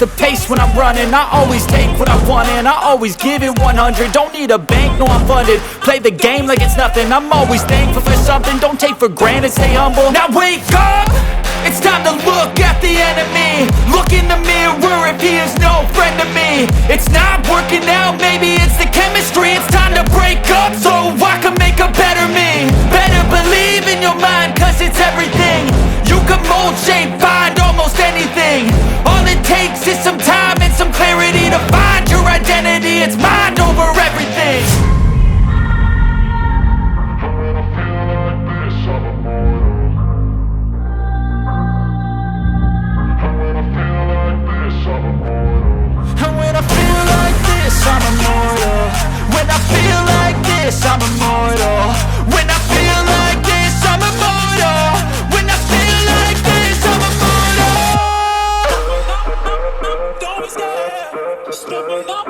the pace when I'm running. I always take what I want and I always give it 100. Don't need a bank, no I'm funded. Play the game like it's nothing. I'm always thankful for something. Don't take for granted, stay humble. Now wake up, it's time to look at the enemy. Look in the mirror if he is no friend to me. It's not working out, maybe it's the chemistry. It's time to break up so I can make a better me. Better believe in your mind, cause it's everything. You can mold, shape, find almost anything. All it takes is some time and some clarity to find your identity. It's mind over everything. And when I feel like this, I'm immortal. When I feel like this, I'm immortal. When I feel like this, I'm immortal. When I feel like this, I'm immortal. Don't be scared. Just step it up.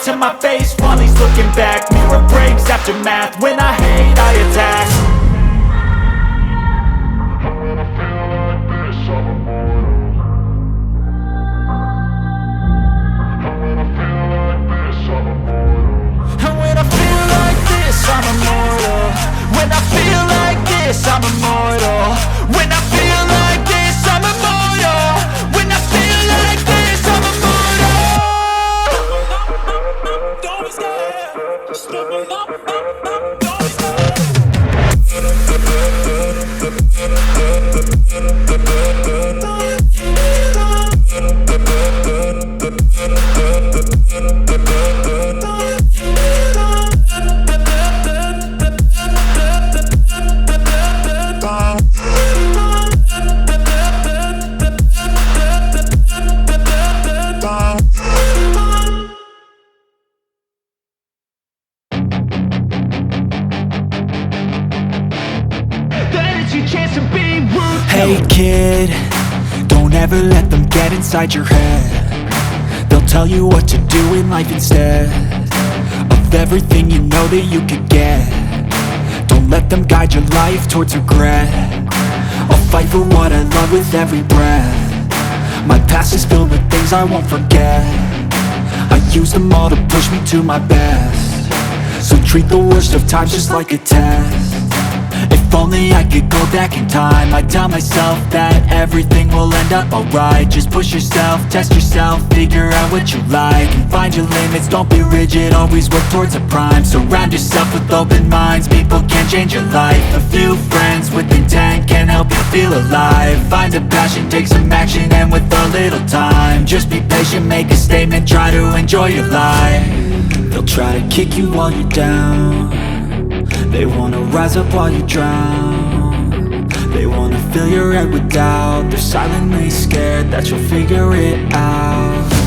To my face while he's looking back. Mirror breaks after math. When I hate, I attack. And when I feel like this, I'm immortal. And when I feel like this, I'm immortal. And when I feel like this, I'm immortal. When I feel like this, I'm immortal. When I feel like this, I'm immortal. When I feel like this, I'm immortal. Don't be scared, just step it up, don't be scared. Hey kid, don't ever let them get inside your head. They'll tell you what to do in life instead of everything you know that you could get. Don't let them guide your life towards regret. I'll fight for what I love with every breath. My past is filled with things I won't forget. I use them all to push me to my best. So treat the worst of times just like a test. If only I could go back in time, I'd tell myself that everything will end up alright. Just push yourself, test yourself, figure out what you like, and find your limits, don't be rigid, always work towards a prime. Surround yourself with open minds, people can change your life. A few friends with intent can help you feel alive. Find a passion, take some action, and with a little time, just be patient, make a statement, try to enjoy your life. They'll try to kick you while you're down. They wanna rise up while you drown. They wanna fill your head with doubt. They're silently scared that you'll figure it out.